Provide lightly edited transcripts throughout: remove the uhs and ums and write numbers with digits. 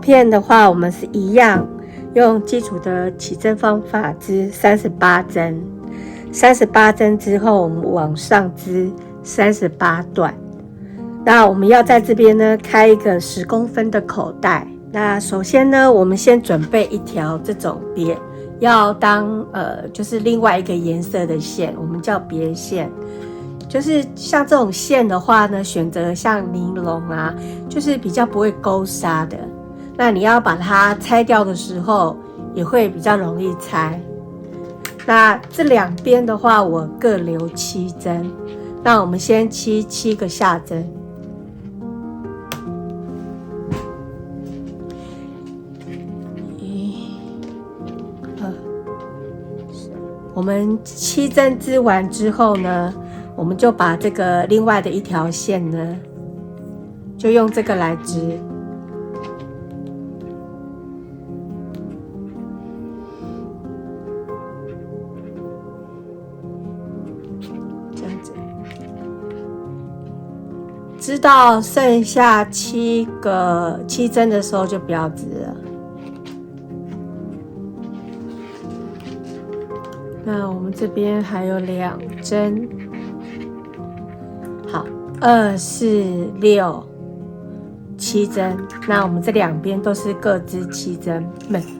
片的话，我们是一样用基础的起针方法织38针，38针之后我们往上织38段。那我们要在这边呢开一个10公分的口袋。那首先呢，我们先准备一条这种别要当就是另外一个颜色的线，我们叫别线。就是像这种线的话呢，选择像尼龙啊，就是比较不会勾纱的。那你要把它拆掉的时候，也会比较容易拆。那这两边的话，我各留7针。那我们先7个下针。我们7针织完之后呢，我们就把这个另外的一条线呢，就用这个来织。这样子，织到剩下7针的时候就不要织了。那我们这边还有2针，好，2、4、6、7针。那我们这两边都是各织7针，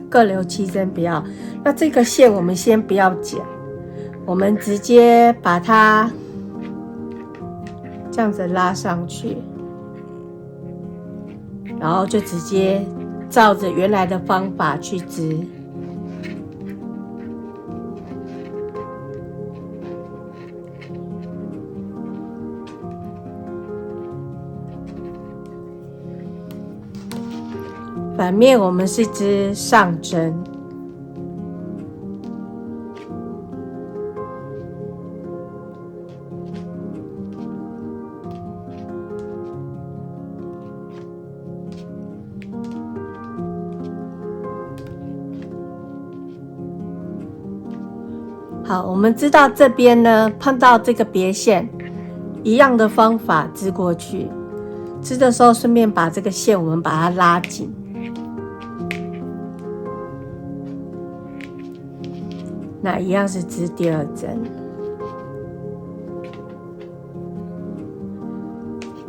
各留7针，不要。那这个线我们先不要剪，我们直接把它这样子拉上去，然后就直接照着原来的方法去织。反面我们是织上针，好，我们织到这边呢，碰到这个别线，一样的方法织过去。织的时候顺便把这个线我们把它拉紧。那一样是织第2针，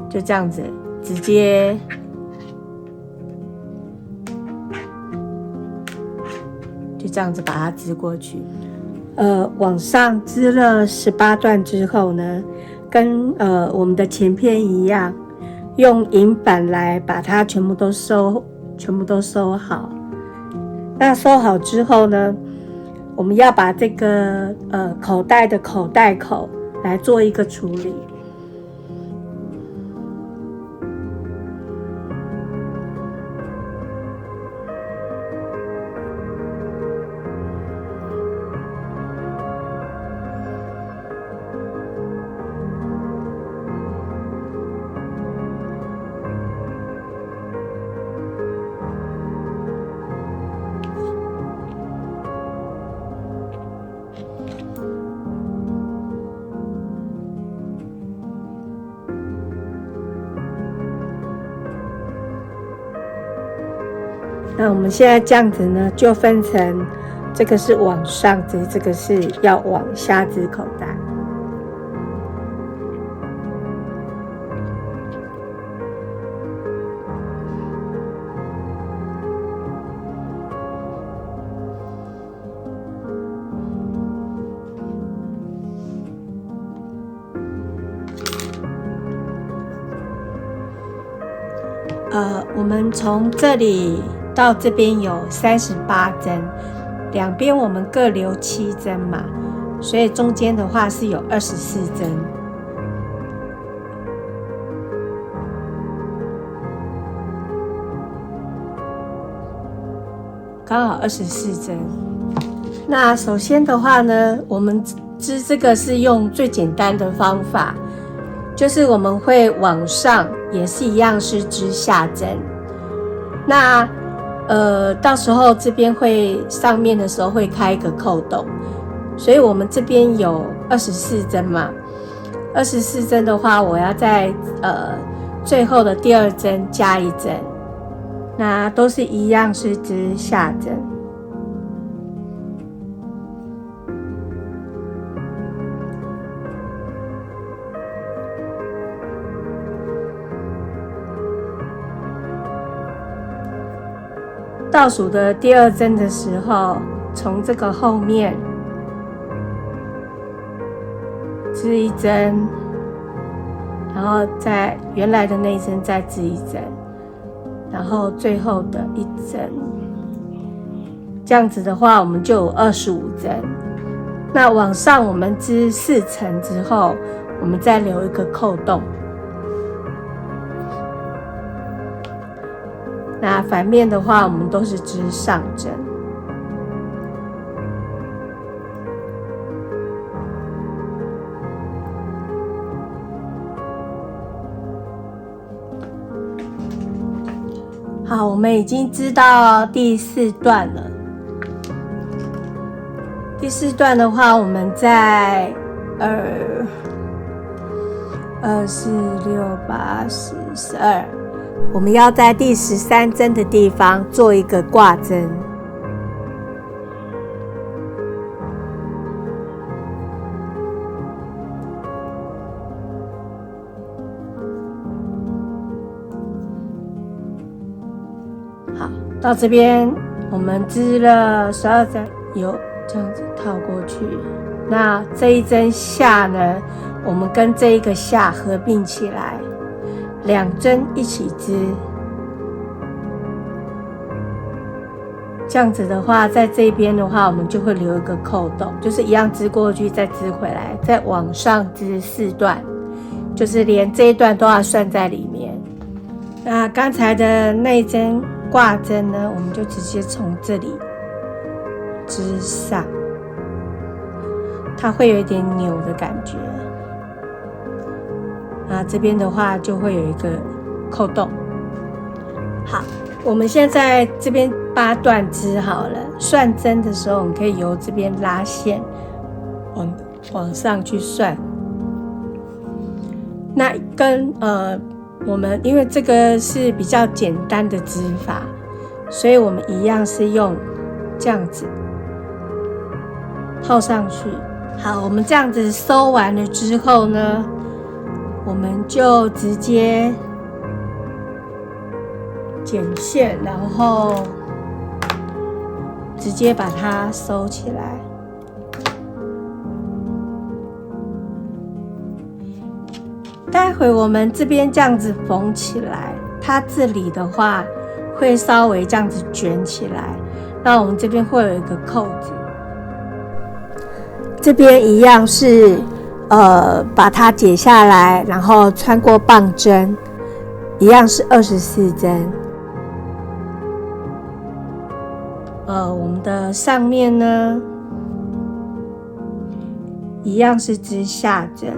就这样子直接就这样子把它织过去。往上织了18段之后呢，跟我们的前片一样，用银板来把它全部都收好。那收好之后呢，我们要把这个口袋的口袋口来做一个处理。那我们现在这样子呢，就分成这个是往上织，这个是要往下织口袋。我们从这里到这边有38针，两边我们各留7针嘛，所以中间的话是有24针。刚好24针。那首先的话呢，我们织这个是用最简单的方法，就是我们会往上，也是一样是织下针。那到时候这边会上面的时候会开一个扣洞，所以我们这边有24针嘛。24针的话，我要在最后的第2针加1针，那都是一样是织下针。倒数的第2针的时候，从这个后面织1针，然后在原来的那一针再织1针，然后最后的1针，这样子的话我们就有25针。那往上我们织4层之后，我们再留一个扣洞。那反面的话，我们都是织上针。好，我们已经织到第4段了。第4段的话，我们在2、4、6、8、10、12。我们要在第13针的地方做一个挂针。好，到这边我们织了12针，有这样子套过去。那这一针下呢，我们跟这一个下合并起来。2针一起织，这样子的话，在这边的话，我们就会留一个扣洞，就是一样织过去，再织回来，再往上织4段，就是连这一段都要算在里面。那刚才的那一针挂针呢，我们就直接从这里织上，它会有一点扭的感觉。那这边的话就会有一个扣洞。好，我们现在这边8段织好了，算针的时候，我们可以由这边拉线往上去算。那跟我们因为这个是比较简单的织法，所以我们一样是用这样子套上去。好，我们这样子收完了之后呢，我们就直接剪线，然后直接把它收起来。待会我们这边这样子缝起来，它这里的话会稍微这样子卷起来，那我们这边会有一个扣子，这边一样是把它解下来，然后穿过棒针，一样是24针。我们的上面呢，一样是织下针。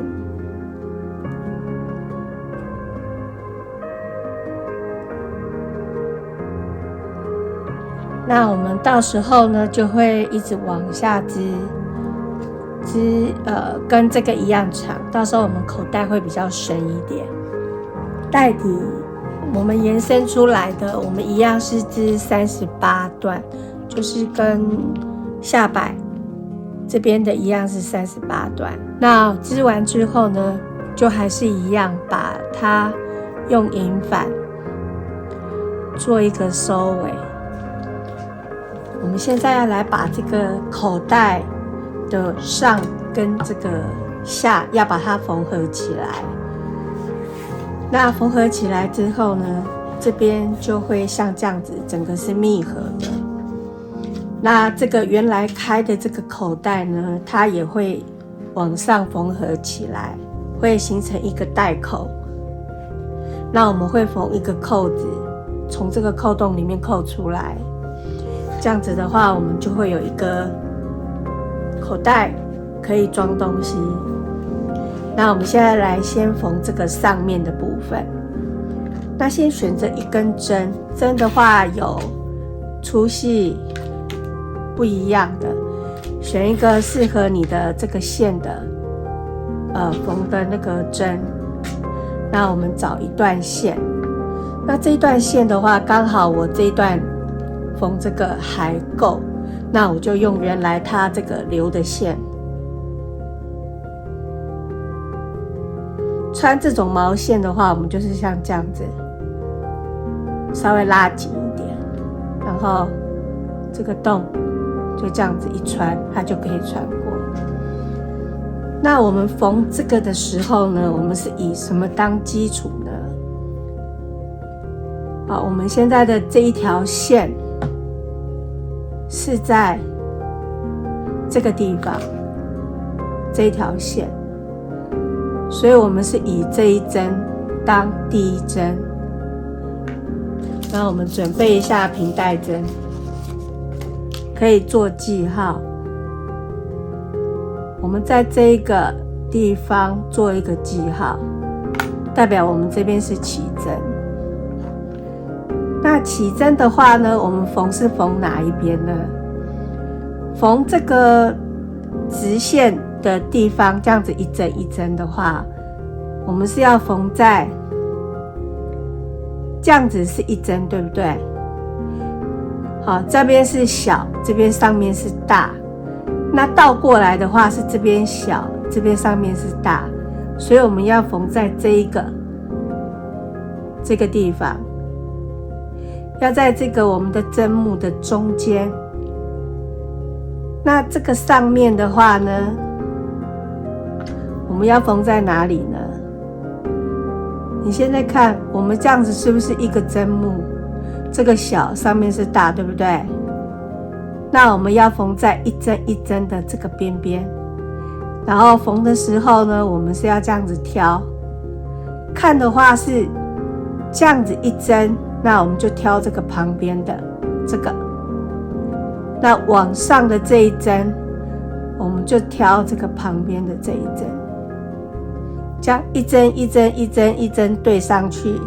那我们到时候呢，就会一直往下织。跟这个一样长，到时候我们口袋会比较深一点。袋底我们延伸出来的，我们一样是织38段，就是跟下摆这边的一样是38段。那织完之后呢，就还是一样，把它用银反做一个收尾。我们现在要来把这个口袋的上跟这个下要把它缝合起来。那缝合起来之后呢，这边就会像这样子，整个是密合的。那这个原来开的这个口袋呢，它也会往上缝合起来，会形成一个袋口。那我们会缝一个扣子，从这个扣洞里面扣出来。这样子的话，我们就会有一个口袋可以装东西。那我们现在来先缝这个上面的部分。那先选择一根针，针的话有粗细不一样的，选一个适合你的这个线的缝的那个针。那我们找一段线，那这一段线的话，刚好我这一段缝这个还够，那我就用原来它这个留的线。穿这种毛线的话，我们就是像这样子，稍微拉紧一点，然后这个洞就这样子一穿，它就可以穿过。那我们缝这个的时候呢，我们是以什么当基础呢？好，我们现在的这一条线是在这个地方，这一条线，所以我们是以这一针当第一针。那我们准备一下平带针，可以做记号。我们在这一个地方做一个记号，代表我们这边是起针。那起针的话呢，我们缝是缝哪一边呢？缝这个直线的地方，这样子一针一针的话，我们是要缝在这样子是一针，对不对？好，这边是小，这边上面是大。那倒过来的话是这边小，这边上面是大，所以我们要缝在这个地方，要在这个我们的针目的中间。那这个上面的话呢，我们要缝在哪里呢？你现在看，我们这样子是不是一个针目？这个小，上面是大，对不对？那我们要缝在一针一针的这个边边，然后缝的时候呢，我们是要这样子挑。看的话是这样子一针，那我们就挑这个旁边的这个。那往上的这一针，我们就挑这个旁边的这一针。这样一针一针一针一针对上去，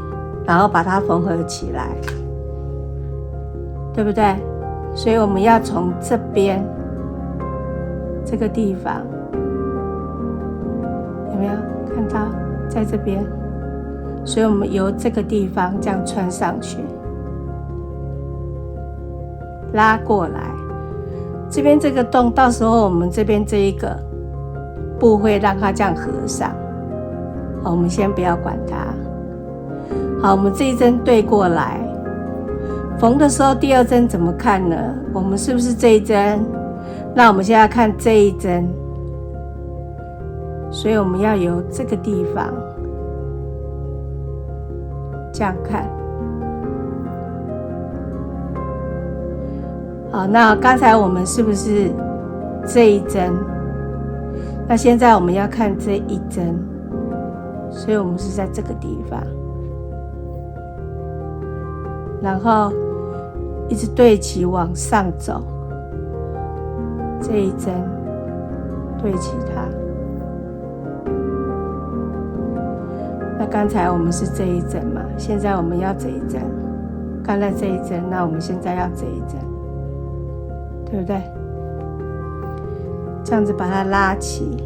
然后把它缝合起来，对不对？所以我们要从这边这个地方，有没有看到在这边？所以我们由这个地方这样穿上去，拉过来。这边这个洞，到时候我们这边这一个布会让它这样合上。好，我们先不要管它。好，我们这一针对过来。缝的时候，第二针怎么看呢？我们是不是这一针？那我们现在看这一针，所以我们要由这个地方这样看。好，那刚才我们是不是这一针？那现在我们要看这一针，所以我们是在这个地方，然后一直对齐往上走，这一针对齐它。那刚才我们是这一针嘛，现在我们要这一针，刚才这一针，那我们现在要这一针，对不对？这样子把它拉齐，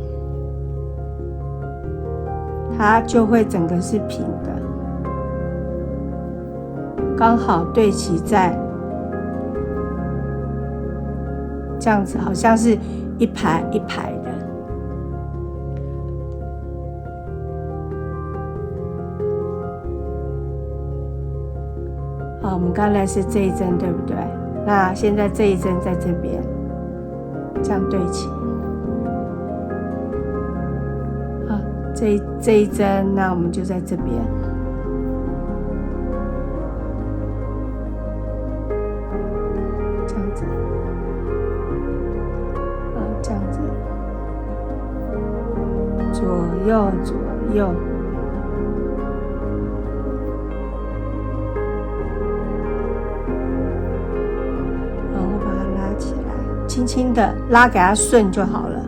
它就会整个是平的，刚好对齐在这样子，好像是一排一排的。好，我们刚才是这一针，对不对？那现在这一针在这边，这样对齐。好，这一针，那我们就在这边。这样子。这样子。左右左右。轻轻的拉给它顺就好了。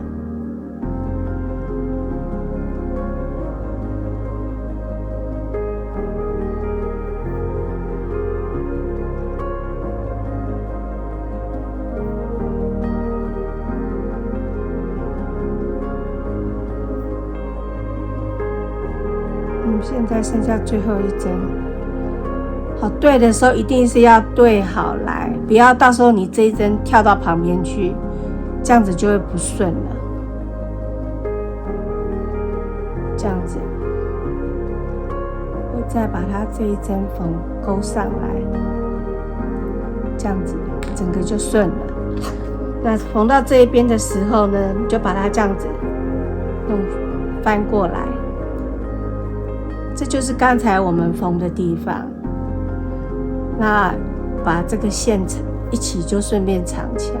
现在剩下最后一针，好，对的时候一定是要对好来，不要到时候你这一针跳到旁边去，这样子就会不顺了。这样子，我再把它这一针缝勾上来，这样子整个就顺了。那缝到这一边的时候呢，你就把它这样子弄翻过来，这就是刚才我们缝的地方。那把这个线一起就顺便藏起来。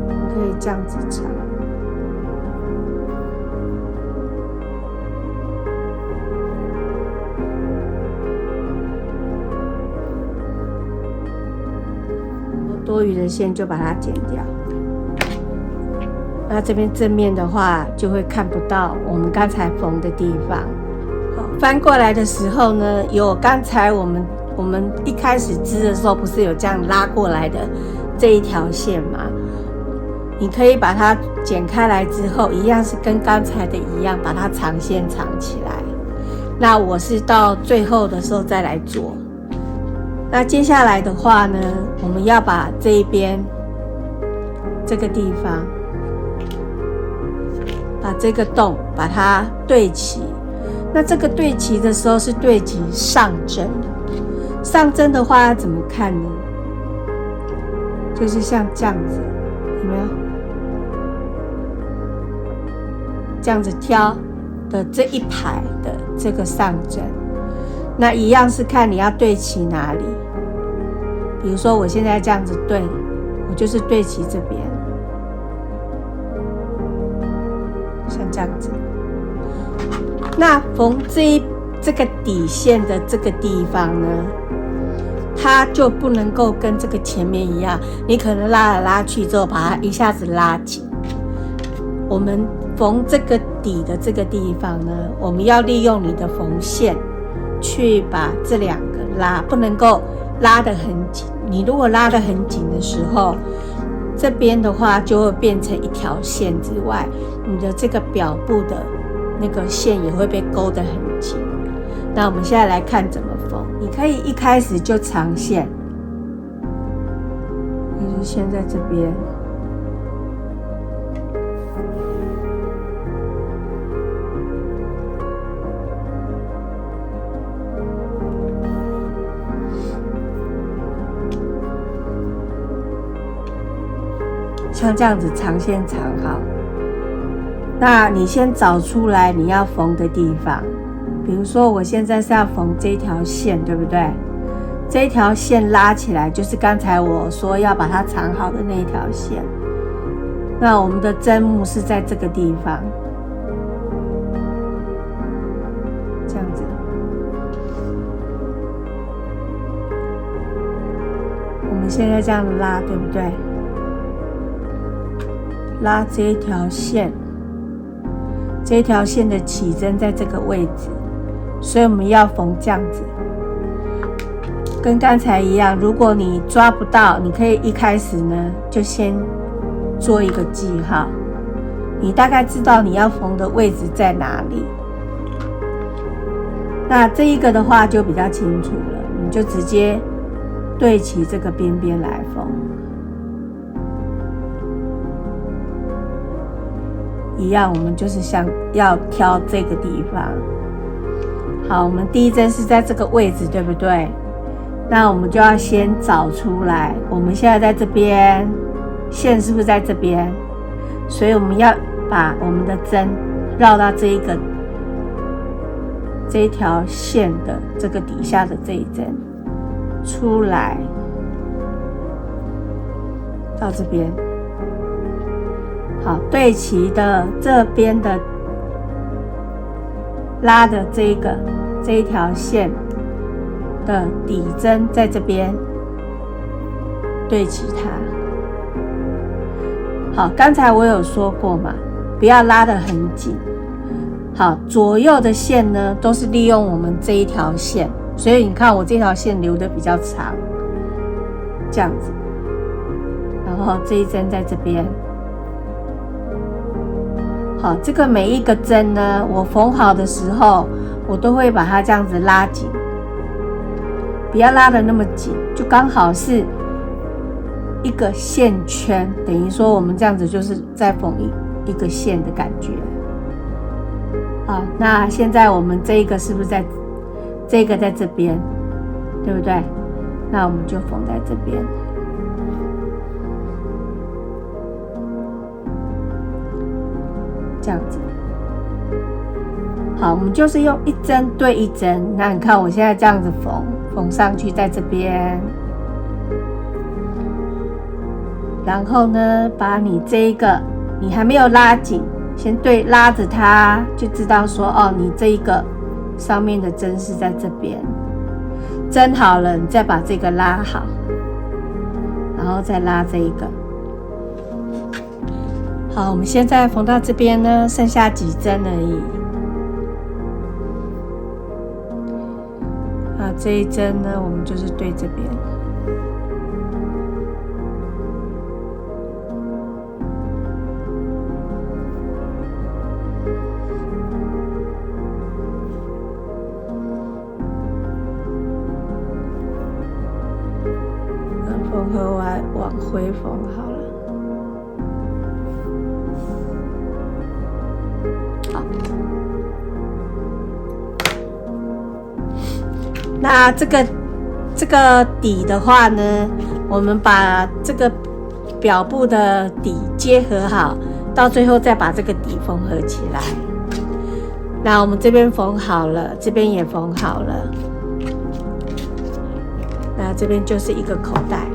你可以这样子藏。多余的线就把它剪掉。那这边正面的话就会看不到我们刚才缝的地方。好，翻过来的时候呢，有刚才我们一开始织的时候不是有这样拉过来的这一条线吗？你可以把它剪开来之后，一样是跟刚才的一样，把它长线藏起来。那我是到最后的时候再来做。那接下来的话呢，我们要把这一边这个地方，把这个洞把它对齐。那这个对齐的时候是对齐上针。上针的话要怎么看呢？就是像这样子，有没有？这样子挑的这一排的这个上针。那一样是看你要对齐哪里。比如说我现在这样子对，我就是对齐这边，像这样子。那缝这个底线的这个地方呢，它就不能够跟这个前面一样，你可能拉来拉去之后把它一下子拉紧。我们缝这个底的这个地方呢，我们要利用你的缝线去把这两个拉，不能够拉得很紧。你如果拉得很紧的时候，这边的话就会变成一条线之外，你的这个表部的那个线也会被勾得很紧。那我们现在来看怎么缝。你可以一开始就长线，就是先在这边，像这样子长线长好。那你先找出来你要缝的地方，比如说我现在是要缝这条线，对不对？这条线拉起来就是刚才我说要把它藏好的那一条线。那我们的针目是在这个地方，这样子。我们现在这样拉，对不对？拉这一条线，这一条线的起针在这个位置，所以我们要缝这样子，跟刚才一样。如果你抓不到，你可以一开始呢就先做一个记号，你大概知道你要缝的位置在哪里。那这一个的话就比较清楚了，你就直接对齐这个边边来缝。一样，我们就是像要挑这个地方。好，我们第一针是在这个位置，对不对？那我们就要先找出来，我们现在在这边，线是不是在这边？所以我们要把我们的针绕到这一条线的这个底下的这一针出来，到这边。好，对齐的这边的拉的这一条线的底针在这边对齐它。好，刚才我有说过嘛，不要拉得很紧。好，左右的线呢都是利用我们这一条线，所以你看我这条线留的比较长，这样子，然后这一针在这边。好，这个每一个针呢，我缝好的时候，我都会把它这样子拉紧，不要拉得那么紧，就刚好是一个线圈，等于说我们这样子就是在缝一个线的感觉。好，那现在我们这一个是不是在这个在这边，对不对？那我们就缝在这边，这样子。好，我们就是用一针对一针。那你看我现在这样子缝上去，在这边，然后呢，把你这一个你还没有拉紧，先拉着它，就知道说哦，你这一个上面的针是在这边。针好了，你再把这个拉好，然后再拉这一个。好，我们现在缝到这边呢，剩下几针而已。啊，这一针呢，我们就是对这边。缝合完往回缝好了。好，那这个底的话呢，我们把这个表布的底结合好，到最后再把这个底缝合起来。那我们这边缝好了，这边也缝好了，那这边就是一个口袋。